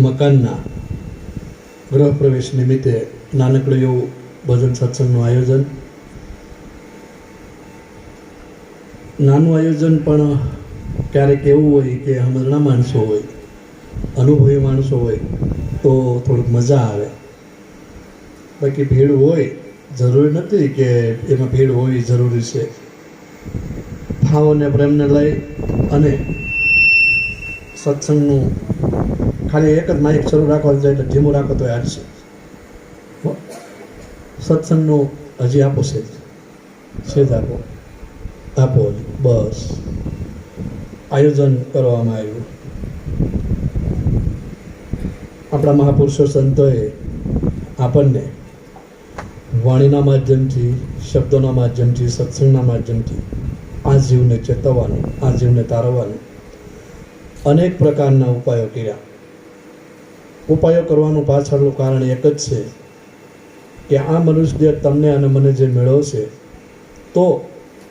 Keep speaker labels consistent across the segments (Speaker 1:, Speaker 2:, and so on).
Speaker 1: મકાનના ગૃહ પ્રવેશ નિમિત્તે નાનકડું એવું ભજન સત્સંગનું આયોજન. નાનું આયોજન પણ ક્યારેક એવું હોય કે સમજણા માણસો હોય, અનુભવી માણસો હોય તો થોડીક મજા આવે. બાકી ભીડ હોય જરૂરી નથી કે એમાં ભીડ હોવી જરૂરી છે. ભાવ અને પ્રેમને લઈ અને સત્સંગનું ખાલી એક જ માઇક શરૂ રાખવા જાય એટલે ધીમું રાખો તો યાદ છે. સત્સંગનું હજી આપો છે જ આપો બસ. આયોજન કરવામાં આવ્યું. આપણા મહાપુરુષો સંતોએ આપણને વાણીના માધ્યમથી, શબ્દોના માધ્યમથી, સત્સંગના માધ્યમથી આ જીવને ચેતવવાનું, આ જીવને તારવવાનું અનેક પ્રકારના ઉપાયો કર્યા. ઉપાયો કરવાનું પાછળનું કારણ એક જ છે કે આ મનુષ્ય દેહ તમને અને મને જે મેળવ્યો છે તો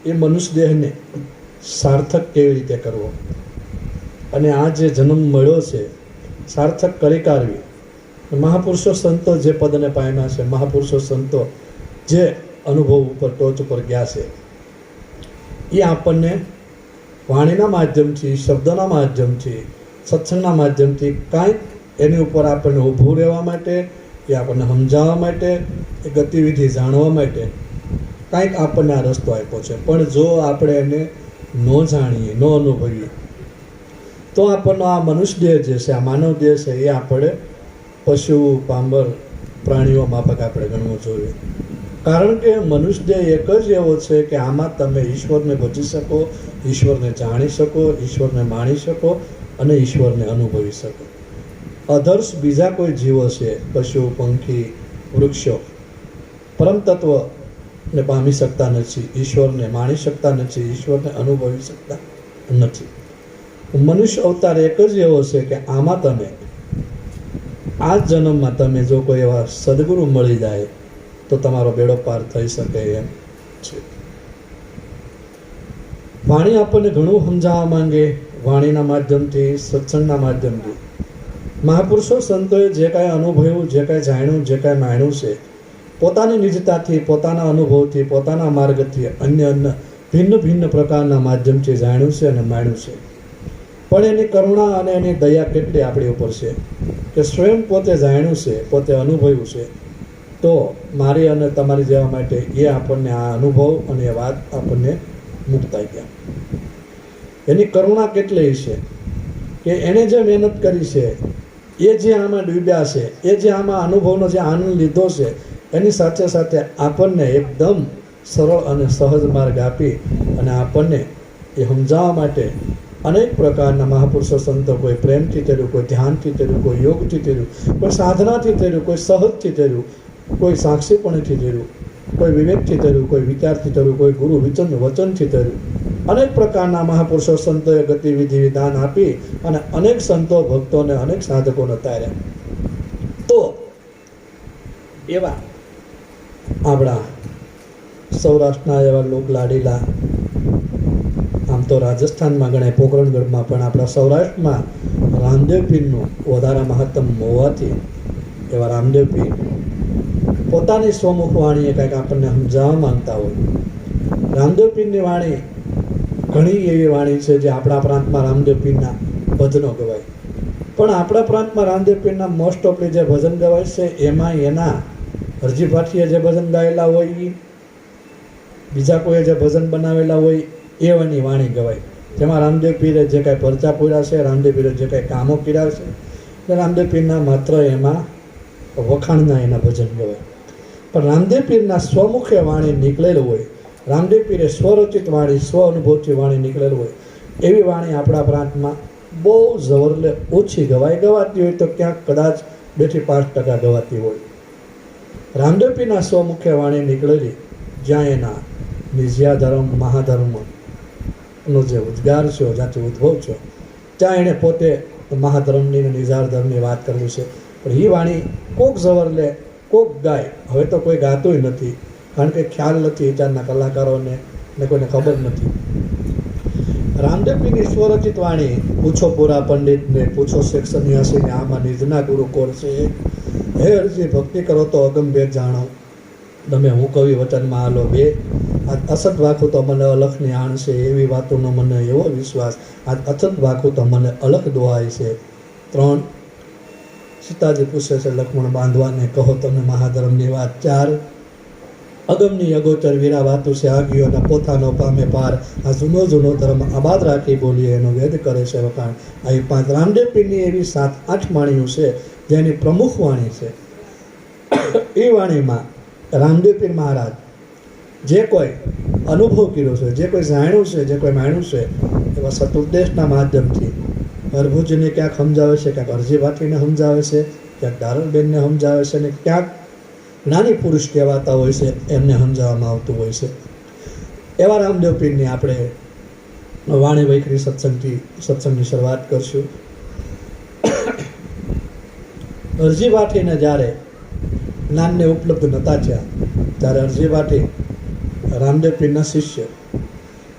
Speaker 1: એ મનુષ્ય દેહને સાર્થક કેવી રીતે કરવો, અને આ જે જન્મ મળ્યો છે સાર્થક કરી કાઢવી. મહાપુરુષો સંતો જે પદને પામ્યા છે, મહાપુરુષો સંતો જે અનુભવ ઉપર ટોચ ઉપર ગયા છે, એ આપણને વાણીના માધ્યમથી, શબ્દના માધ્યમથી, સત્સંગના માધ્યમથી કાંઈક એની ઉપર આપણને ઊભું રહેવા માટે, એ આપણને સમજાવવા માટે, એ ગતિવિધિ જાણવા માટે કાંઈક આપણને આ રસ્તો આપ્યો છે. પણ જો આપણે એને ન જાણીએ, ન અનુભવીએ તો આપણનો આ મનુષ્ય દેહ જે છે, આ માનવ દેહ છે, એ આપણે પશુ, પાંબર, પ્રાણીઓ માફક આપણે ગણવું જોઈએ. કારણ કે મનુષ્ય દેહ એક જ એવો છે કે આમાં તમે ઈશ્વરને ભજી શકો, ઈશ્વરને જાણી શકો, ઈશ્વરને માણી શકો અને ઈશ્વરને અનુભવી શકો. અધર્સ બીજા કોઈ જીવો છે, પશુ, પંખી, વૃક્ષો, પરમ તત્વને પામી શકતા નથી, ઈશ્વરને માણી શકતા નથી, ઈશ્વરને અનુભવી શકતા નથી. મનુષ્ય અવતાર એક જ એવો છે કે આમાં તમે આ જન્મમાં તમે જો કોઈ એવા સદગુરુ મળી જાય તો તમારો બેડો પાર થઈ શકે એમ છે. વાણી આપણને ઘણું સમજાવવા માંગે, વાણીના માધ્યમથી, સત્સંગના માધ્યમથી. મહાપુરુષો સંતોએ જે કાંઈ અનુભવ્યું, જે કાંઈ જાણ્યું, જે કાંઈ માણ્યું છે, પોતાની નિજતાથી, પોતાના અનુભવથી, પોતાના માર્ગથી, અન્ય ભિન્ન ભિન્ન પ્રકારના માધ્યમથી જાણ્યું છે અને માણ્યું છે. પણ એની કરુણા અને એની દયા કેટલી આપણી ઉપર છે કે સ્વયં પોતે જાણ્યું છે, પોતે અનુભવ્યું છે, તો મારી અને તમારી જેવા માટે એ આપણને આ અનુભવ અને એ વાત આપણને મુકતા ગયા. એની કરુણા કેટલી છે કે એણે જે મહેનત કરી છે, એ જે આમાં ડૂબ્યા છે, એ જે આમાં અનુભવનો જે આનંદ લીધો છે, એની સાથે સાથે આપણને એકદમ સરળ અને સહજ માર્ગ આપી અને આપણને એ સમજાવવા માટે અનેક પ્રકારના મહાપુરુષો સંતો, કોઈ પ્રેમથી કર્યું, કોઈ ધ્યાનથી કર્યું, કોઈ યોગથી કર્યું, કોઈ સાધનાથી કર્યું, કોઈ સહજથી કર્યું, કોઈ સાક્ષીપણથી કર્યું, કોઈ વિવેકથી કર્યું, કોઈ વિચારથી કર્યું, કોઈ ગુરુ વચનથી કર્યું. અનેક પ્રકારના મહાપુરુષો સંતોએ ગતિવિધિ વિધાન આપી અને અનેક સંતો, ભક્તોને, અનેક સાધકોને તાર્યા. તો એવા આપણા સૌરાષ્ટ્રના એવા લોક લાડીલા, આમ તો રાજસ્થાનમાં ગણાય, પોકરણગઢમાં, પણ આપણા સૌરાષ્ટ્રમાં રામદેવ પીરનું વધારે મહત્તમ હોવાથી એવા રામદેવ પીર પોતાની સ્વમુખ વાણીએ કંઈક આપણને સમજાવવા માંગતા હોય. રામદેવ પીરની વાણી ઘણી એવી વાણી છે જે આપણા પ્રાંતમાં રામદેવ પીરના ભજનો ગવાય. પણ આપણા પ્રાંતમાં રામદેવ પીરના મોસ્ટ ઓફલી જે ભજન ગવાય છે એમાં એના હરજી ભાટીએ જે ભજન ગાયેલા હોય, બીજા કોઈએ જે ભજન બનાવેલા હોય એવાની વાણી ગવાય. જેમાં રામદેવ પીરે જે કાંઈ પરચા પૂર્યા છે, રામદેવ પીરે જે કાંઈ કામો કર્યા છે, એટલે રામદેવ પીરના માત્ર એમાં વખાણના એના ભજન ગવાય. પણ રામદેવ પીરના સ્વમુખે વાણી નીકળેલું હોય, રામદેવ પીરે સ્વરચિત વાણી, સ્વ અનુભવથી વાણી નીકળેલું હોય, એવી વાણી આપણા પ્રાંતમાં બહુ જવરલે ઓછી ગવાય. ગવાતી હોય તો ક્યાંક કદાચ 2-5% ગવાતી હોય. રામદેવ પીરના સ્વમુખે વાણી નીકળેલી, જ્યાં એના નિજ્યા ધર્મ, મહાધર્મ નો જે ઉદ્ગાર છે, જ્યાંથી ઉદ્ભવ છે, ત્યાં એણે પોતે મહાધર્મની અને નિજાર ધર્મની વાત કરેલી છે. પણ એ વાણી કોક જવર લે, કોક ગાય. હવે તો કોઈ ગાતું નથી, કારણ કે ખ્યાલ નથી વિચારના કલાકારોને ને કોઈને ખબર નથી. રામદેવપીરની સ્વરચિત વાણી, પૂછો પુરા પંડિતને, પૂછો શેખ સન્યાસીને, આમાં નિજના ગુરુ કોર છે. હે અરજી, ભક્તિ કરો તો અગમ ભેદ જાણો, તમે હું કવિ વચનમાં હાલો. 2, આ અસત વાખું તો મને અલખની આણ છે, એવી વાતોનો મને એવો વિશ્વાસ, આ અસત વાખું તો મને અલખ દોહાય છે. 3, સીતાજી પૂછે છે લક્ષ્મણ બાંધવાને, કહો તમે મહાધર્મની વાત. 4, અગમની અગોચર વીરા વાતું છે, આગીઓના પોતાનો પામે પાર, આ જૂનો ધર્મ આબાદ રાખી બોલીએ, એનો વેદ કરે છે વખાણ. આ 5 રામદેવ પીરની એવી 7-8 વાણીઓ છે જેની પ્રમુખ વાણી છે. એ વાણીમાં રામદેવ પીર મહારાજ જે કોઈ અનુભવ કર્યો છે, જે કોઈ જાણ્યું છે, જે કોઈ માણ્યું છે, એવા સતુદ્દેશના માધ્યમથી હરભુજને ક્યાંક સમજાવે છે, ક્યાંક અરજી વાટીને સમજાવે છે, ક્યાંક દારૂબેનને સમજાવે છે, ને ક્યાંક જ્ઞાની પુરુષ કહેવાતા હોય છે એમને સમજાવવામાં આવતું હોય છે. એવા રામદેવ પીરની આપણે વાણી વૈખરી સત્સંગની શરૂઆત કરશું. અરજી વાટીને જ્યારે જ્ઞાનને ઉપલબ્ધ નહોતા થયા ત્યારે અરજી વાટી રામદેવ પીરના શિષ્ય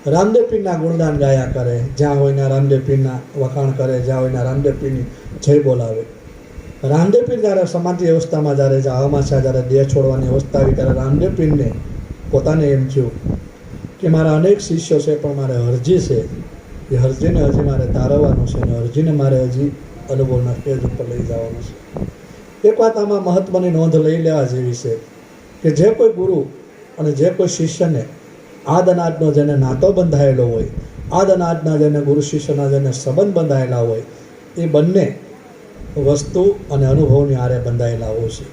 Speaker 1: રામદેવ પીરના ગુણગાન ગાયા કરે, જ્યાં હોયના રામદેવ પીરના વખાણ કરે, જ્યાં હોયના રામદેવ પીરની જય બોલાવે. રામદેવ પીર જ્યારે સમાધિ અવસ્થામાં જ્યારે જવામાં છે, જ્યારે દેહ છોડવાની અવસ્થા આવી ત્યારે રામદેવ પીરને પોતાને એમ થયું કે મારા અનેક શિષ્યો છે, પણ મારે અરજી છે, એ અરજીને હજી મારે તારવવાનું છે, અને અરજીને મારે હજી અનુભવના સ્ટેજ ઉપર લઈ જવાનું છે. એક વાત આમાં મહત્વની નોંધ લઈ લેવા જેવી છે કે જે કોઈ ગુરુ અને જે કોઈ શિષ્યને આદ અનાદનો જેને નાતો બંધાયેલો હોય, આદ અનાદના જેને ગુરુ શિષ્યના જેને સંબંધ બંધાયેલા હોય, એ બંને વસ્તુ અને અનુભવની આરે બંધાયેલા હોય છે.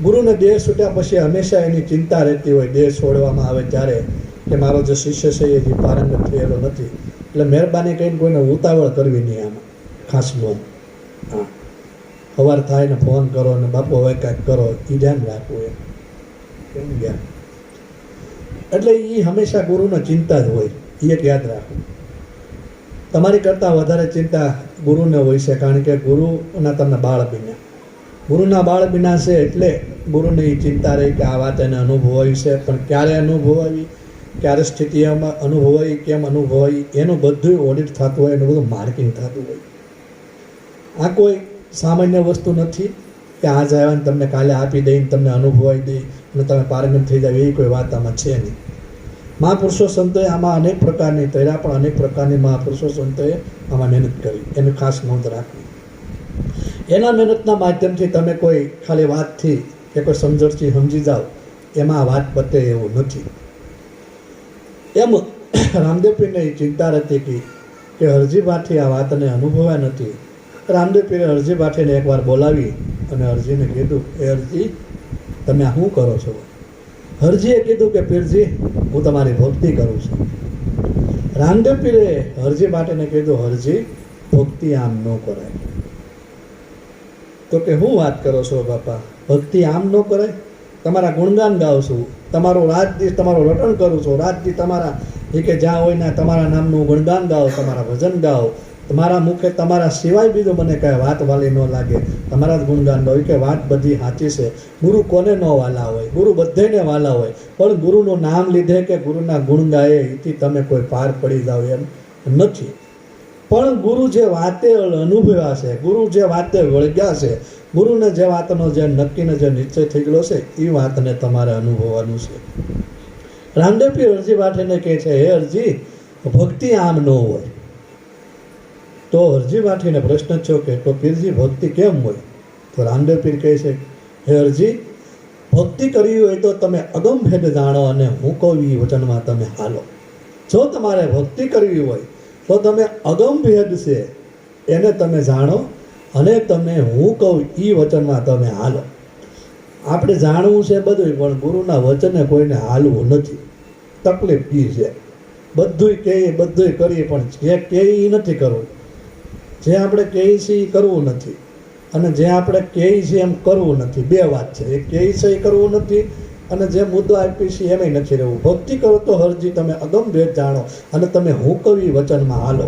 Speaker 1: ગુરુને દેહ છૂટ્યા પછી હંમેશા એની ચિંતા રહેતી હોય દેહ છોડવામાં આવે ત્યારે કે મારો જે શિષ્ય છે એ હજી પારંગત થયેલો નથી, એટલે મહેરબાની કરીને કોઈને ઉતાવળ કરવી નહીં. આમાં ખાસ નોંધ, હા, સવાર થાય ને ફોન કરો ને બાપુ હવે કાંઈક કરો, એ ધ્યાન રાખવું. એમ ગયા એટલે એ હંમેશા ગુરુને ચિંતા જ હોય, એ એક યાદ રાખવું. તમારી કરતાં વધારે ચિંતા ગુરુને હોય છે, કારણ કે ગુરુના તમને બાળ બન્યા, ગુરુના બાળ બન્યા છે એટલે ગુરુને એ ચિંતા રહી કે આ વાત એને અનુભવાવી છે, પણ ક્યારે અનુભવાવી, ક્યારે સ્થિતિમાં અનુભવાવી, કેમ અનુભવાવી, એનું બધું ઓડિટ થતું હોય, એનું બધું માર્કિંગ થતું હોય. આ કોઈ સામાન્ય વસ્તુ નથી કે આજ આવ્યા ને તમને કાલે આપી દઈને તમને અનુભવાઈ દઈ અને તમે પારંગત થઈ જાવ, એવી કોઈ વાત આમાં છે નહીં. મહાપુરુષો સંતોએ આમાં અનેક પ્રકારની તૈયાર, પણ અનેક પ્રકારની મહાપુરુષો સંતોએ આમાં મહેનત કરી, એની ખાસ નોંધ રાખવી. એના મહેનતના માધ્યમથી તમે કોઈ ખાલી વાતથી કે કોઈ સમજણથી સમજી જાઓ, એમાં વાત પતે એવું નથી. એમ રામદેવ પીરને એ ચિંતા હતી કે હરજી ભાઠી આ વાતને અનુભવ્યા નથી. રામદેવ પીરે હરજી ભાઠીને એકવાર બોલાવી અને હરજીને કીધું, એ હરજી તમે આ શું કરો છો? હરજીએ કીધું કે પીરજી હું તમારી ભક્તિ કરું છું. રામદેવ પીરે હરજી ભાટીને કીધું, હરજી ભક્તિ આમ ન કરાય. તો કે હું વાત કરો છો બાપા, ભક્તિ આમ ન કરાય? તમારા ગુણગાન ગાઉં છું, તમારો રાત દિવસ તમારું રટણ કરું છું, રાત દિવસ તમારા એ કે જ્યાં હોય ને તમારા નામનું ગુણગાન ગાઓ, તમારા ભજન ગાઓ, તમારા મુખે તમારા સિવાય બીજું મને કાંઈ વાત વાલી ન લાગે, તમારા જ ગુણગાન હોય કે વાત બધી સાચી છે. ગુરુ કોને ન વાલા હોય? ગુરુ બધાને વાલા હોય, પણ ગુરુનું નામ લીધે કે ગુરુના ગુણ ગાય એથી તમે કોઈ પાર પડી જાઓ એમ નથી. પણ ગુરુ જે વાતે અનુભવ્યા છે, ગુરુ જે વાતે વળગ્યા છે, ગુરુને જે વાતનો જે નક્કીને જે નિશ્ચય થઈ ગયો છે, એ વાતને તમારે અનુભવવાનું છે. રામદેવ પીર અરજી ભાટીને કહે છે, હે અરજી ભક્તિ આમ ન હોય. તો અરજી ભાટીને પ્રશ્ન થયો કે તો પીરજી ભક્તિ કેમ હોય? તો રામદેવ પીર કહે છે, હે અરજી ભક્તિ કરવી હોય તો તમે અગમ ભેદ જાણો અને હું કહું એ વચનમાં તમે હાલો. જો તમારે ભક્તિ કરવી હોય તો તમે અગમ ભેદ છે એને તમે જાણો અને તમે હું કહું એ વચનમાં તમે હાલો. આપણે જાણવું છે બધું, પણ ગુરુના વચને કોઈને હાલવું નથી. તકલીફ એ છે. બધુંય કહીએ, બધુંય કરીએ, પણ જે કહીએ એ નથી કરવું. જે આપણે કહીએ છીએ એ કરવું નથી, અને જે આપણે કહીએ છીએ એમ કરવું નથી. બે વાત છે. એ કહીએ છે એ કરવું નથી, અને જે મુદ્દો આપી છે એમાંય નથી રહેવું. ભક્તિ કરો તો હરજી તમે અગમ ભેદ જાણો અને તમે હું કહું એ વચનમાં હાલો.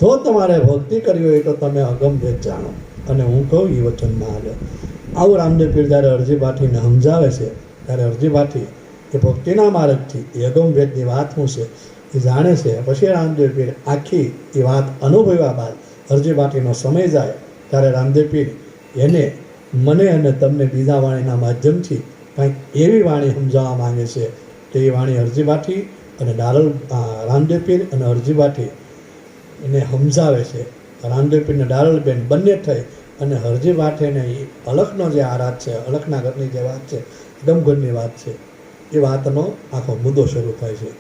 Speaker 1: જો તમારે ભક્તિ કરવી હોય તો તમે અગમ ભેદ જાણો અને હું કહું એ વચનમાં હાલો. આવું રામદેવ પીર જ્યારે અરજી ભાટીને સમજાવે છે ત્યારે અરજી ભાટી એ ભક્તિના માર્ગથી એ અગમ ભેદની વાત શું છે એ જાણે છે. પછી રામદેવ પીર આખી એ વાત અનુભવ્યા બાદ અરજી વાટીનો સમય જાય ત્યારે રામદેવ પીર એને મને અને તમને બીજા વાણીના માધ્યમથી કંઈક એવી વાણી સમજાવવા માંગે છે કે એ વાણી અરજી વાટી અને રામદેવ પીર અને અરજી વાટી એને સમજાવે છે. રામદેવ પીર ને ડારલબેન બંને થઈ અને હરજી વાટીને એ અલખનો જે આ રાત છે, અલખના ઘરની જે વાત છે, અગમઘરની વાત છે, એ વાતનો આખો મુદ્દો શરૂ થાય છે.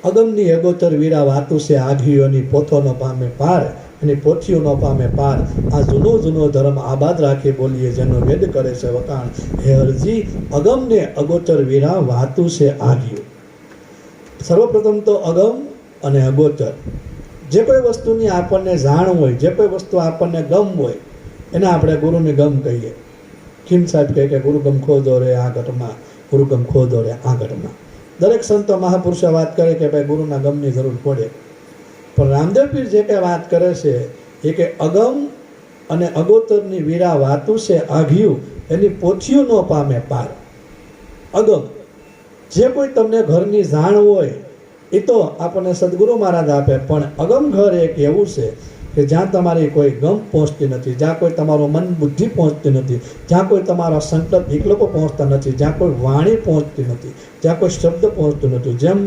Speaker 1: અગમની અગોચર વીરા વાતું છે આઘીઓની પોથો ન પામે પાર અને પોથીઓ ન પામે પાર. આ જૂનો ધર્મ આબાદ રાખી બોલીએ જેનો વેદ કરે છે વખાણ. હે હરજી અગમને અગોચર વીરા વાતું છે આઘીઓ. સર્વપ્રથમ તો અગમ અને અગોચર, જે કોઈ વસ્તુની આપણને જાણ હોય, જે કોઈ વસ્તુ આપણને ગમ હોય એને આપણે ગુરુની ગમ કહીએ. ખીમ સાહેબ કહે કે ગુરુગમ ખોદો રે આ ઘટમાં, ગુરુગમ ખોદો રે આ ઘટમાં. દરેક સંતો મહાપુરુષો વાત કરે કે ભાઈ ગુરુના ગમની જરૂર પડે, પણ રામદેવ પીર જે કંઈ વાત કરે છે એ કે અગમ અને અગોચરની વીરા વાતું છે આઘિયું, એની પોથીઓ ન પામે પાર. અગમ જે કોઈ તમને ઘરની જાણ હોય એ તો આપણને સદગુરુ મહારાજ આપે, પણ અગમ ઘર એક એવું છે કે જ્યાં તમારી કોઈ ગમ પહોંચતી નથી, જ્યાં કોઈ તમારું મન બુદ્ધિ પહોંચતી નથી, જ્યાં કોઈ તમારા સંકલ્પ વિકલ્પો પહોંચતા નથી, જ્યાં કોઈ વાણી પહોંચતી નથી, જ્યાં કોઈ શબ્દ પહોંચતો નથી. જેમ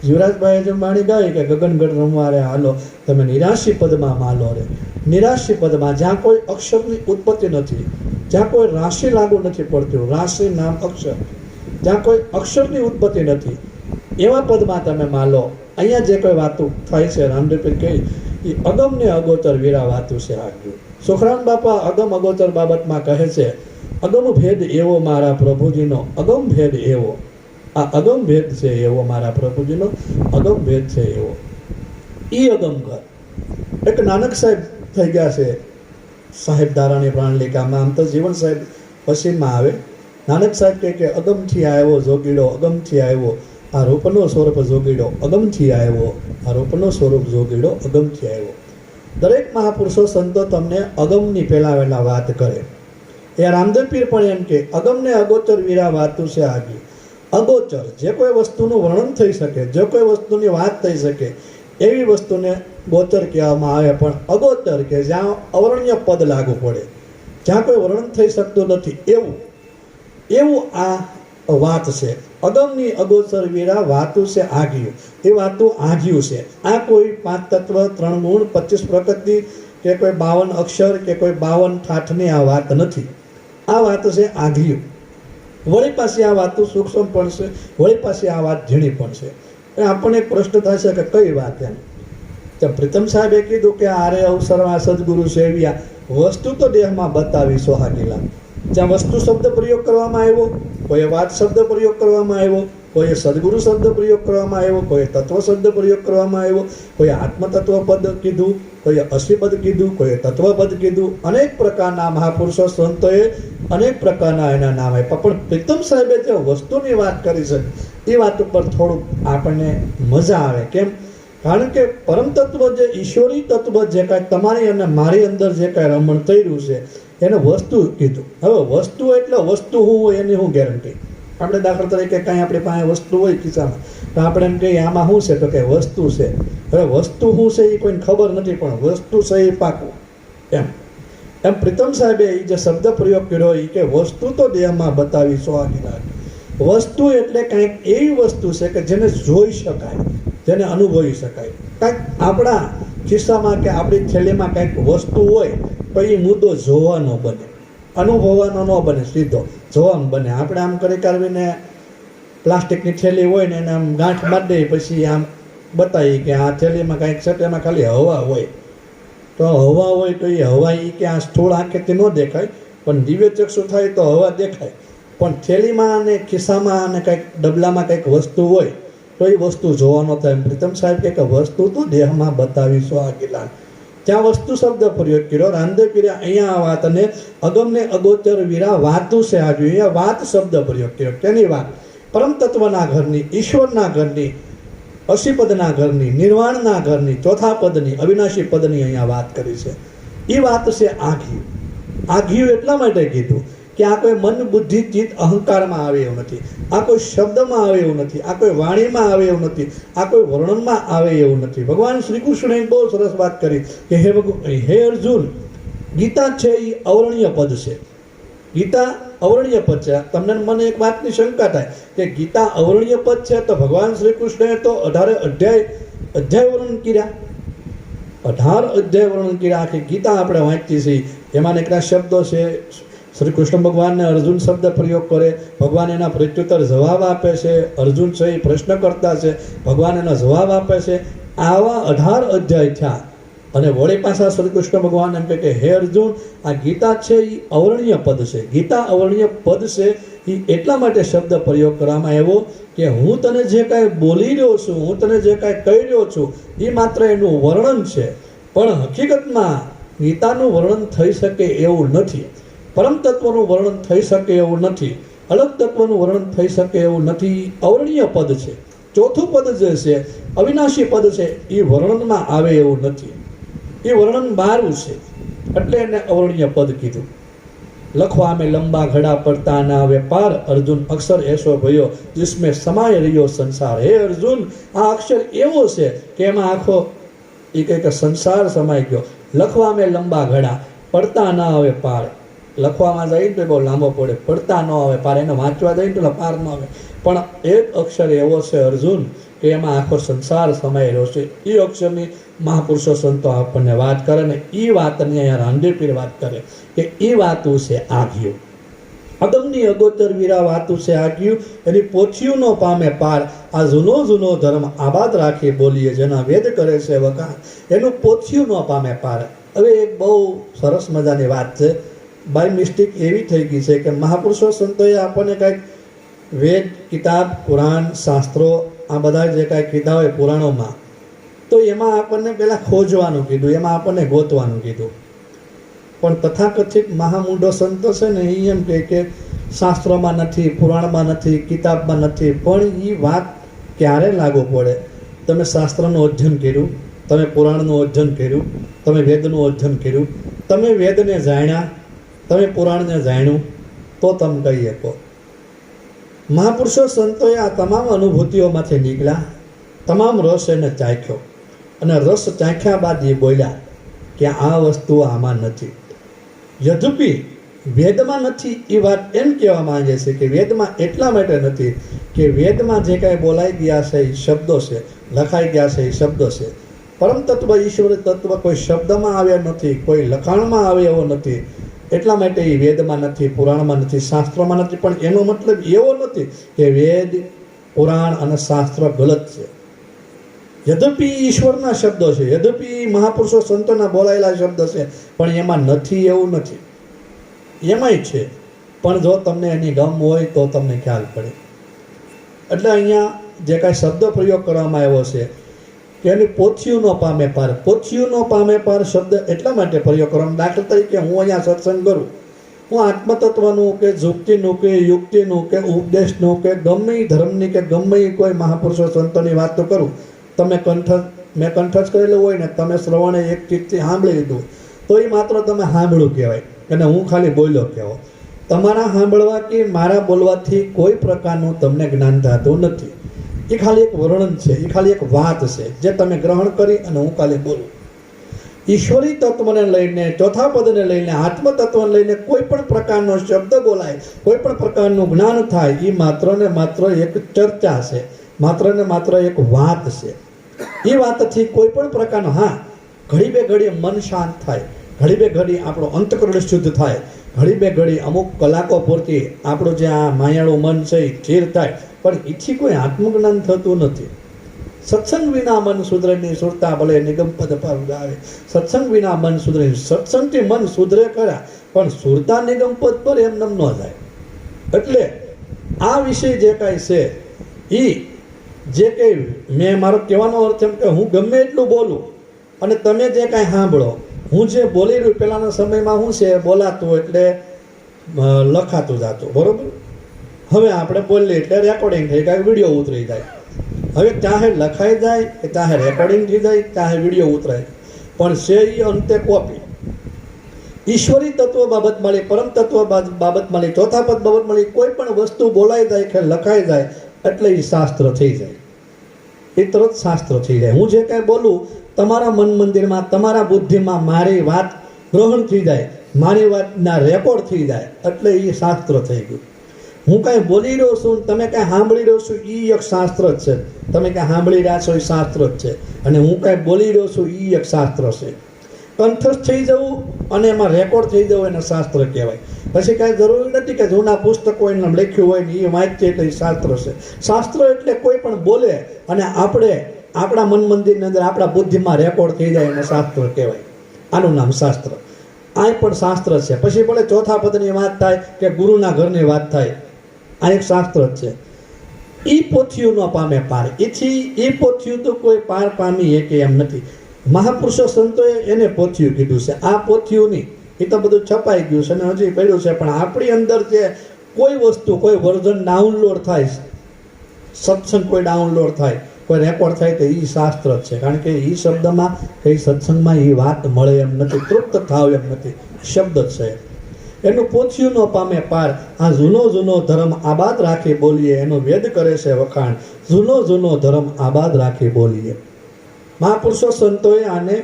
Speaker 1: યુવરાજભાઈએ જેમ વાણી ગાઈ કે ગગનગઢ રમવા રે હાલો, તમે નિરાશી પદમાં માલો રે. નિરાશી પદમાં જ્યાં કોઈ અક્ષરની ઉત્પત્તિ નથી, જ્યાં કોઈ રાશિ લાગુ નથી પડતું, રાશિ નામ અક્ષર, જ્યાં કોઈ અક્ષરની ઉત્પત્તિ નથી, એવા પદમાં તમે માલો. અહીંયા જે કોઈ વાતો થાય છે રામદેવ પીર કહી એ અગમ ને અગોચર વીરા વાતું છે આગ્યું. સુખરામ બાપા અગમ અગોચર બાબતમાં કહે છે અગમ ભેદ એવો મારા પ્રભુજીનો, અગમ ભેદ એવો, આ અગમ ભેદ છે એવો મારા પ્રભુજીનો, અગમ ભેદ છે એવો. ઈ અગમ ઘર એક નાનક સાહેબ થઈ ગયા છે સાહેબ દારાની પ્રાણલિકામાં. આમ તો જીવન સાહેબ પશ્ચિમમાં આવે. નાનક સાહેબ કહે કે અગમથી આવ્યો જોગીડો, અગમથી આવ્યો આ રૂપનો સ્વરૂપ જોગીડો, અગમથી આવ્યો આ રૂપનો સ્વરૂપ જોગીડો, અગમથી આવ્યો. દરેક મહાપુરુષો સંતો તમને અગમની પહેલા વાત કરે. એ રામદેવ પીર પણ એમ કે અગમને અગોચર વીરા વાતું છે આગી. અગોચર જે કોઈ વસ્તુનું વર્ણન થઈ શકે, જે કોઈ વસ્તુની વાત થઈ શકે એવી વસ્તુને ગોચર કહેવામાં આવે, પણ અગોચર કે જ્યાં અવર્ણ્ય પદ લાગુ પડે, જ્યાં કોઈ વર્ણન થઈ શકતું નથી એવું આ વાત છે. અગમની અગોચર વીરા વાતું છે આઘિયું, એ વાતું આઘિયું છે. આ કોઈ 5 તત્વ 3 ગુણ 25 પ્રકૃતિ કે કોઈ 52 અક્ષર કે કોઈ 52 ઠાઠની આ વાત નથી. આ વાત છે આઘિયું. વળી પાછી આ વાતો સૂક્ષ્મ પણ છે, વળી પાછી આ વાત ઝીણી પણ છે. આપણને એક પ્રશ્ન થાય છે કે કઈ વાત એમ. તો પ્રીતમ સાહેબે કીધું કે આરે અવસરમાં સદગુરુ સેવ્યા, વસ્તુ તો દેહમાં બતાવી સોહાગીલા. જ્યાં વસ્તુ શબ્દ પ્રયોગ કરવામાં આવ્યો, કોઈએ વાત શબ્દ પ્રયોગ કરવામાં આવ્યો, કોઈએ સદગુરુ શબ્દ પ્રયોગ કરવામાં આવ્યો, કોઈએ તત્વ શબ્દ પ્રયોગ કરવામાં આવ્યો, કોઈએ આત્મતત્વ પદ કીધું, કોઈએ અશ્વિપદ કીધું, કોઈએ તત્વપદ કીધું. અનેક પ્રકારના મહાપુરુષો સંતોએ અનેક પ્રકારના એના નામ આપ્યા. પણ પ્રીતમ સાહેબે જે વસ્તુની વાત કરી છે એ વાત ઉપર થોડુંક આપણને મજા આવે. કેમ? કારણ કે પરમ તત્વ જે ઈશ્વરી તત્વ જે કાંઈ તમારી અને મારી અંદર જે કાંઈ રમણ થઈ રહ્યું છે એને વસ્તુ કીધું. હવે વસ્તુ એટલે વસ્તુ શું હોય એની શું ગેરંટી? આપણે દાખલા તરીકે કાંઈ આપણી પાસે વસ્તુ હોય ખિસ્સામાં તો આપણે એમ કહીએ આમાં શું છે, તો કે વસ્તુ છે. હવે વસ્તુ શું છે એ કોઈને ખબર નથી, પણ વસ્તુ છે એ પાકું. એમ પ્રીતમ સાહેબે એ જે શબ્દ પ્રયોગ કર્યો એ કે વસ્તુ તો દેહમાં બતાવી સોહાગીલા. વસ્તુ એટલે કંઈક એવી વસ્તુ છે કે જેને જોઈ શકાય, જેને અનુભવી શકાય. કંઈક આપણા ખિસ્સામાં કે આપણી થેલીમાં કંઈક વસ્તુ હોય તો એ મુદ્દો જોવાનો બને, અનુભવવાનો ન બને, સીધો જોવાનું બને. આપણે આમ કરી કાઢવીને પ્લાસ્ટિકની થેલી હોય ને એને આમ ગાંઠ મારી દઈએ, પછી આમ બતાવીએ કે આ થેલીમાં કંઈક છે, એમાં ખાલી હવા હોય. તો હવા હોય તો એ હવા એ કે આ સ્થૂળ આંખેથી ન દેખાય, પણ દિવ્ય ચક્ષુ થાય તો હવા દેખાય. પણ થેલીમાં અને ખિસ્સામાં અને કંઈક ડબલામાં કંઈક વસ્તુ હોય તો એ વસ્તુ જોવાનો થાય. પ્રીતમ સાહેબ કે વસ્તુ તો દેહમાં બતાવી સોહાગીલા. ત્યાં વસ્તુ શબ્દ પ્રયોગ કર્યો રામદેવ પીરે. અહીંયા આ વાત અને અગમને અગોચર વીરા વાતું છે આવ્યું, અહીંયા વાત શબ્દ પ્રયોગ કર્યો. તેની વાત પરમ તત્વના ઘરની, ઈશ્વરના ઘરની, અસીપદના ઘરની, નિર્વાણના ઘરની, ચોથા પદની, અવિનાશી પદની અહીંયા વાત કરી છે. એ વાત છે આઘિયું. આઘિયું એટલા માટે કીધું કે આ કોઈ મન બુદ્ધિ ચિત્ત અહંકારમાં આવે એવું નથી, આ કોઈ શબ્દમાં આવે એવું નથી, આ કોઈ વાણીમાં આવે એવું નથી, આ કોઈ વર્ણનમાં આવે એવું નથી. ભગવાન શ્રી કૃષ્ણએ બહુ સરસ વાત કરી કે હે અર્જુન, ગીતા છે એ અવર્ણ્ય પદ છે. ગીતા અવર્ણ્ય પદ છે. તમને મને એક વાતની શંકા થાય કે ગીતા અવર્ણ્ય પદ છે તો ભગવાન શ્રી કૃષ્ણએ તો 18 અધ્યાય વર્ણન કર્યા, 18 અધ્યાય વર્ણન કર્યા. આખી ગીતા આપણે વાંચીએ છીએ, એમાં એકના શબ્દો છે. શ્રી કૃષ્ણ ભગવાનને અર્જુન શબ્દ પ્રયોગ કરે, ભગવાન એના પ્રત્યુત્તર જવાબ આપે છે. અર્જુન છે એ પ્રશ્ન કરતા છે, ભગવાન એનો જવાબ આપે છે. આવા 18 અધ્યાય થયા અને વળી પાછા શ્રી કૃષ્ણ ભગવાન એમ કહે કે હે અર્જુન, આ ગીતા છે એ અવર્ણ્ય પદ છે. ગીતા અવર્ણ્ય પદ છે એ એટલા માટે શબ્દ પ્રયોગ કરવામાં આવ્યો કે હું તને જે કાંઈ બોલી રહ્યો છું, હું તને જે કાંઈ કહી રહ્યો છું એ માત્ર એનું વર્ણન છે, પણ હકીકતમાં ગીતાનું વર્ણન થઈ શકે એવું નથી, પરમ તત્વનું વર્ણન થઈ શકે એવું નથી, અલગ તત્વનું વર્ણન થઈ શકે એવું નથી. અવર્ણ્ય પદ છે. ચોથું પદ જે છે અવિનાશી પદ છે એ વર્ણનમાં આવે એવું નથી, એ વર્ણન બારું છે, એટલે એને અવર્ણ્ય પદ કીધું. લખવા મેં લંબા ઘડા પડતા ના આવે પાર, અર્જુન અક્ષર એસો ભયો जिसमें સમાય રહ્યો સંસાર. હે અર્જુન, આ અક્ષર એવો છે કે એમાં આખો એ કહે કે સંસાર સમાઈ ગયો. લખવા મેં લંબા ઘડા પડતા ના આવે પાર. લખવામાં જાય તો બહુ લાંબો પડે, પડતા ન આવે પાર, એને વાંચવા જાય તો પાર ન આવે. પણ એક અક્ષર એવો છે અર્જુન કે એમાં આખો સંસાર સમાઈ રહ્યો છે. એ અક્ષરની મહાપુરુષો સંતો આપણને વાત કરે ને એ વાતની અહીંયા રામદેવ પીર વાત કરે કે એ વાતું છે આગ્યું. અદમની અગોચર વીરા વાતું છે આગ્યું, એની પોથીયું ન પામે પાર. આ જૂનો ધર્મ આબાદ રાખી બોલીએ, જેના વેદ કરે છે વખાણ, એનું પોથીયું ન પામે પાર. હવે એક બહુ સરસ મજાની વાત છે. બાય મિસ્ટેક એવી થઈ ગઈ છે કે મહાપુરુષો સંતોએ આપણને કંઈક વેદ, કિતાબ, પુરાણ, શાસ્ત્રો આ બધા જે કાંઈ કીધા હોય પુરાણોમાં, તો એમાં આપણને પહેલાં ખોજવાનું કીધું, એમાં આપણને ગોતવાનું કીધું. પણ તથાકથિત મહામૂઢો સંતો છે ને એ એમ કહે કે શાસ્ત્રોમાં નથી, પુરાણમાં નથી, કિતાબમાં નથી. પણ એ વાત ક્યારે લાગુ પડે? તમે શાસ્ત્રનું અધ્યયન કર્યું, તમે પુરાણનું અધ્યયન કર્યું, તમે વેદનું અધ્યયન કર્યું, તમે વેદને જાણ્યા, તમે પુરાણને જાણ્યું, તો તમે કહી શકો. મહાપુરુષો સંતોએ આ તમામ અનુભૂતિઓમાંથી નીકળ્યા, તમામ રસ એને ચાખ્યો અને રસ ચાખ્યા બાદ એ બોલ્યા કે આ વસ્તુ આમાં નથી. યદ્યપિ વેદમાં નથી એ વાત એમ કહેવા માંગે છે કે વેદમાં એટલા માટે નથી કે વેદમાં જે કાંઈ બોલાઈ ગયા છે એ શબ્દો છે, લખાઈ ગયા છે એ શબ્દો છે. પરમ તત્વ ઈશ્વર તત્વ કોઈ શબ્દમાં આવ્યા નથી, કોઈ લખાણમાં આવે એવો નથી, એટલા માટે એ વેદમાં નથી, પુરાણમાં નથી, શાસ્ત્રોમાં નથી. પણ એનો મતલબ એવો નથી કે વેદ, પુરાણ અને શાસ્ત્ર ગલત છે. યદ્યપિ ઈશ્વરના શબ્દો છે, યદ્યપિ મહાપુરુષો સંતોના બોલાયેલા શબ્દ છે, પણ એમાં નથી એવું નથી, એમાંય છે. પણ જો તમને એની ગમ હોય તો તમને ખ્યાલ પડે. એટલે અહીંયા જે કાંઈ શબ્દ પ્રયોગ કરવામાં આવ્યો છે કે એની પોથીયું ન પામે પાર. પોથીયું ન પામે પાર શબ્દ એટલા માટે પ્રયોગ કરવામાં, દાખલા તરીકે હું અહીંયા સત્સંગ કરું, હું આત્મતત્વનું કે જુક્તિનું કે યુક્તિનું કે ઉપદેશનું કે ગમે એ ધર્મની કે ગમે એ કોઈ મહાપુરુષો સંતોની વાત તો કરું, તમે મેં કંઠસ્થ કરેલું હોય ને, તમે શ્રવણે એક ચિત્તથી સાંભળી લીધું, તો એ માત્ર તમે સાંભળ્યું કહેવાય અને હું ખાલી બોલ્યો કહેવો. તમારા સાંભળવા કે મારા બોલવાથી કોઈ પ્રકારનું તમને જ્ઞાન થતું નથી. એ ખાલી એક વર્ણન છે, એ ખાલી એક વાત છે જે તમે ગ્રહણ કરી અને હું ખાલી બોલું. ઈશ્વરી તત્વને લઈને, ચોથા પદને લઈને, આત્મ તત્વને લઈને કોઈ પણ પ્રકારનો શબ્દ બોલાય, કોઈ પણ પ્રકારનું જ્ઞાન થાય, એ માત્ર ને માત્ર એક ચર્ચા છે, માત્ર ને માત્ર એક વાત છે. એ વાતથી કોઈ પણ પ્રકારનો, હા, ઘડી બે ઘડી મન શાંત થાય, ઘડી બે ઘડી આપણો અંતકરણ શુદ્ધ થાય, ઘડી બે ઘડી અમુક કલાકો પૂરતી આપણું જે આ માયાળું મન છે એ સ્થિર થાય, પણ એથી કોઈ આત્મજ્ઞાન થતું નથી. સત્સંગ વિના મન સુધરે નહીં, સુરતા ભલે નિગમ પદ પર આવે. સત્સંગ વિના મન સુધરે, સત્સંગથી મન સુધરે ખરા, પણ સુરતા નિગમ પદ પર એમને ન જાય. એટલે આ વિષય જે કાંઈ છે એ જે કંઈ મેં મારો કહેવાનો અર્થ એમ કે હું ગમે એટલું બોલું અને તમે જે કાંઈ સાંભળો, હું જે બોલી રહ્યું પહેલાંના સમયમાં શું છે, બોલાતું એટલે લખાતું જતું, બરાબર. હવે આપણે બોલીએ એટલે રેકોર્ડિંગ થઈ જાય, વિડીયો ઉતરી જાય. હવે ચાહે લખાઈ જાય કે ચાહે રેકોર્ડિંગ થઈ જાય, ચાહે વિડીયો ઉતરાય, પણ છે એ અંતે કોપી. ઈશ્વરી તત્વ બાબત મળી, પરમ તત્વ બાબત મળી, ચોથા પદ બાબત મળી, કોઈ પણ વસ્તુ બોલાઈ જાય કે લખાઈ જાય એટલે એ શાસ્ત્ર થઈ જાય, એ તરત શાસ્ત્ર થઈ જાય. હું જે કાંઈ બોલું તમારા મન મંદિરમાં, તમારા બુદ્ધિમાં મારી વાત ગ્રહણ થઈ જાય, મારી વાતના રેકોર્ડ થઈ જાય એટલે એ શાસ્ત્ર થઈ ગયું. હું કાંઈ બોલી રહ્યો છું, તમે કાંઈ સાંભળી રહ્યો છું, એ એક શાસ્ત્ર જ છે. તમે કાંઈ સાંભળી રહ્યા છો એ શાસ્ત્ર જ છે, અને હું કાંઈ બોલી રહ્યો છું એ એક શાસ્ત્ર છે. કંઠસ્થ થઈ જવું અને એમાં રેકોર્ડ થઈ જવું એને શાસ્ત્ર કહેવાય. પછી કાંઈ જરૂરી નથી કે જૂના પુસ્તકો એને લખ્યું હોય ને એ વાંચીએ એટલે એ શાસ્ત્ર છે. શાસ્ત્ર એટલે કોઈ પણ બોલે અને આપણે આપણા મન મંદિરની અંદર આપણા બુદ્ધિમાં રેકોર્ડ થઈ જાય એને શાસ્ત્ર કહેવાય. આનું નામ શાસ્ત્ર. આ પણ શાસ્ત્ર છે. પછી ભલે ચોથા પદની વાત થાય કે ગુરુના ઘરની વાત થાય, આ એક શાસ્ત્ર જ છે. એ પોથિયું ન પામે પાર, એથી એ પોથિયું તો કોઈ પાર પામી કે એમ નથી. મહાપુરુષો સંતોએ એને પોથિયું કીધું છે. આ પોથિયું નહીં, એ તો બધું છપાઈ ગયું છે અને હજી પડ્યું છે, પણ આપણી અંદર જે કોઈ વસ્તુ, કોઈ વર્ઝન ડાઉનલોડ થાય, સત્સંગ કોઈ ડાઉનલોડ થાય, કોઈ રેકોર્ડ થાય તો એ શાસ્ત્ર જ છે. કારણ કે એ શબ્દમાં કે એ સત્સંગમાં એ વાત મળે એમ નથી, તૃપ્ત થાવ એમ નથી, શબ્દ જ છે. એનું પોથિયું ન પામે પાર, આ જૂનો જૂનો ધર્મ આબાદ રાખી બોલીએ, એનો વેદ કરે છે વખાણ, જૂનો જૂનો ધર્મ આબાદ રાખી બોલીએ. મહાપુરુષો સંતોએ આને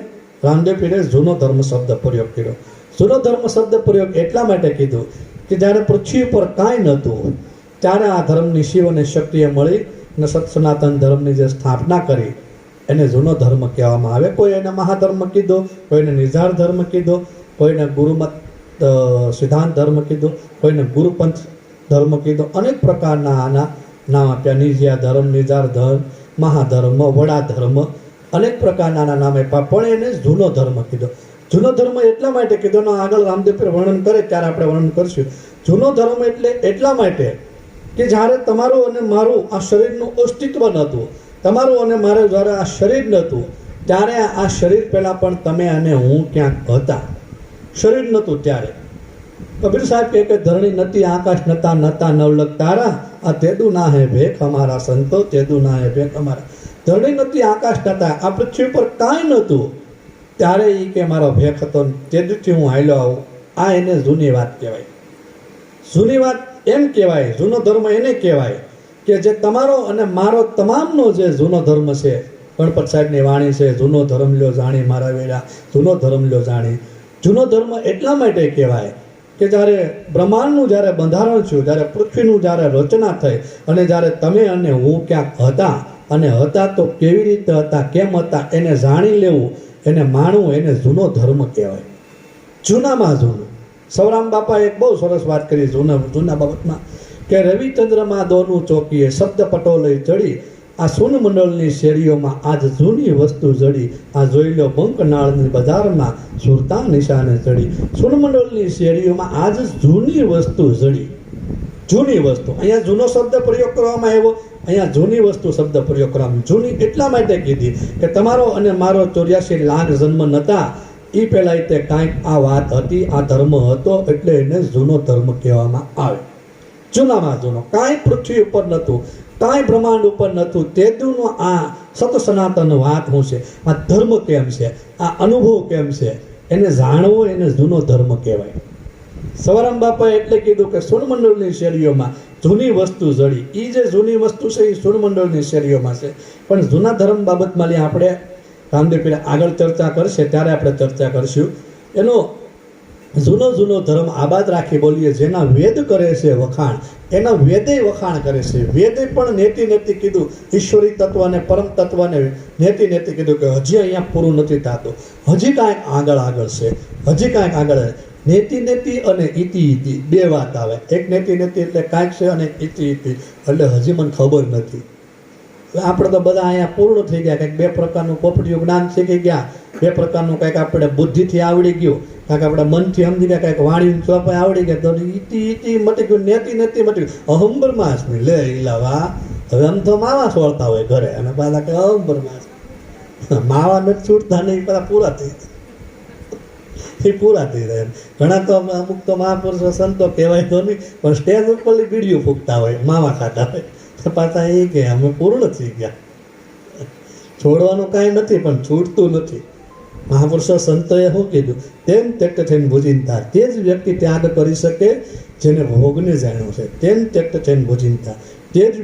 Speaker 1: રામદેવ પીરે જૂનો ધર્મ શબ્દ પ્રયોગ કર્યો. જૂનો ધર્મ શબ્દ પ્રયોગ એટલા માટે કીધું કે જ્યારે પૃથ્વી પર કાંઈ નહોતું ત્યારે આ ધર્મની શિવ અને શક્તિએ મળી અને સત સનાતન ધર્મની જે સ્થાપના કરી એને જૂનો ધર્મ કહેવામાં આવે. કોઈ એને મહાધર્મ કીધો, કોઈને નિર્ધાર ધર્મ કીધો, કોઈને ગુરુમત સિદ્ધાંત ધર્મ કીધો, કોઈને ગુરુપંથ ધર્મ કીધો, અનેક પ્રકારના આના નામ આપ્યા. નિજ્યા ધર્મ, નિર્ધાર ધર્મ, મહાધર્મ, વડા ધર્મ, અનેક પ્રકારના નામ આપ્યા, પણ એને જૂનો ધર્મ કીધો. જૂનો ધર્મ એટલા માટે કીધો, આગળ રામદેવ પીર વર્ણન કરે ત્યારે આપણે વર્ણન કરશું. જૂનો ધર્મ એટલે એટલા માટે કે જ્યારે તમારું અને મારું આ શરીરનું અસ્તિત્વ નહોતું, તમારું અને મારે જ્યારે આ શરીર નહોતું ત્યારે આ શરીર પહેલાં પણ તમે અને હું ક્યાંક હતા. શરીર નહોતું ત્યારે કબીર સાહેબ કહે કે ધરણી નથી, આકાશ નતા, નતા નવલક તારા, આ તેદુ ના હે ભેખ અમારા સંતો, તેદુ ના હે ભેખ અમારા. ધરણી નથી, આકાશ નતા, આ પૃથ્વી પર કાંઈ નહોતું ત્યારે એ કે મારો ભેખ હતો, તેદુથી હું હાલ્યો આવું. આ એને જૂની વાત કહેવાય. જૂની વાત એમ કહેવાય, જૂનો ધર્મ એને કહેવાય કે જે તમારો અને મારો તમામનો જે જૂનો ધર્મ છે. ગણપત સાહેબની વાણી છે, જૂનો ધર્મ લ્યો જાણી મારા વેળા, જૂનો ધર્મ લ્યો જાણી. જૂનો ધર્મ એટલા માટે કહેવાય કે જ્યારે બ્રહ્માંડનું જ્યારે બંધારણ થયું, જ્યારે પૃથ્વીનું જ્યારે રચના થઈ અને જ્યારે તમે અને હું ક્યાંક હતા, અને હતા તો કેવી રીતે હતા, કેમ હતા, એને જાણી લેવું, એને માણવું, એને જૂનો ધર્મ કહેવાય. જૂનામાં જૂનું. સવરામ બાપા એક બહુ સરસ વાત કરી જૂના બાબતમાં કે રવિચંદ્રમાં દોનું ચોકીએ શબ્દ પટોલય ચડી, આ સૂન મંડળની શેરીઓમાં આજ જૂની વસ્તુ જડી, આ જોઈ લો બંકનાળની બજારમાં સુરતા નિશાને ચડી. સૂન મંડળની શેરીઓમાં આજ જૂની વસ્તુ જડી. જૂની વસ્તુ, અહીંયા જૂનો શબ્દ પ્રયોગ કરવામાં આવ્યો, અહીંયા જૂની વસ્તુ શબ્દ પ્રયોગ કરવામાં. જૂની એટલા માટે કીધી કે તમારો અને મારો 84 લાખ જન્મ નહોતા એ પહેલાં તે કાંઈક આ વાત હતી, આ ધર્મ હતો, એટલે એને જૂનો ધર્મ કહેવામાં આવે. જૂનામાં જૂનો, કાંઈ પૃથ્વી ઉપર નહોતું, કાંઈ બ્રહ્માંડ ઉપર નહોતું, તેદુનો આ સત સનાતન વાત શું છે, આ ધર્મ કેમ છે, આ અનુભવ કેમ છે, એને જાણવો, એને જૂનો ધર્મ કહેવાય. સવારામ બાપાએ એટલે કીધું કે સૂનમંડળની શેરીઓમાં જૂની વસ્તુ જડી. એ જે જૂની વસ્તુ છે એ સૂનમંડળની શેરીઓમાં છે. પણ જૂના ધર્મ બાબતમાં આપણે રામદેવ પીર આગળ ચર્ચા કરશે ત્યારે આપણે ચર્ચા કરશું. એનો જૂનો ધર્મ આબાદ રાખી બોલીએ, જેના વેદ કરે છે વખાણ, એના વેદે વખાણ કરે છે. વેદે પણ નેતિ કીધું, ઈશ્વરી તત્વને પરમ તત્વને નેતિ કીધું કે હજી અહીંયા પૂરું નથી થતું, હજી કાંઈક આગળ છે, હજી કાંઈક આગળ. નેતિ અને ઇતિ બે વાત આવે. એક નેતિ એટલે કાંઈક છે અને ઇતિ એટલે હજી મને ખબર નથી. આપણે તો બધા અહીંયા પૂર્ણ થઈ ગયા, કંઈક બે પ્રકારનું પોપડીયું જ્ઞાન શીખી ગયા, બે પ્રકારનું કંઈક આપણે બુદ્ધિથી આવડી ગયું, કાંઈક આપણે મનથી સમજી ગયા, કંઈક વાણી ચોપાઈ આવડી ગયા, તો ઇતિ મટી ગયું, નેતિ મટી ગયું. અહંબર માસ લે ઇલાવા હવે આમ તો માવા છોડતા હોય ઘરે, અને પાછા કે અહંબર માસ માવા નથી છૂટતા નહીં, બધા પૂરા થઈ જાય, એ પૂરા થઈ જાય. ઘણા તો અમુક તો મહાપુરુષો સંતો કહેવાય તો નહીં, પણ સ્ટેજ ઉપર બીડીયું ફૂંકતા હોય, માવા ખાતા હોય, પાછા એ કે અમે પૂર્ણ થઈ ગયા. છોડવાનું કાંઈ નથી, પણ છૂટતું નથી. મહાપુરુષો સંતોએ શું કીધું? તેમ ત્યક્ત થઈને ભુજિનતા. તે જ વ્યક્તિ ત્યાગ કરી શકે જેને ભોગને જાણ્યો છે. તેમ ત્યક્ત થઈને ભુજિનતા. તે જ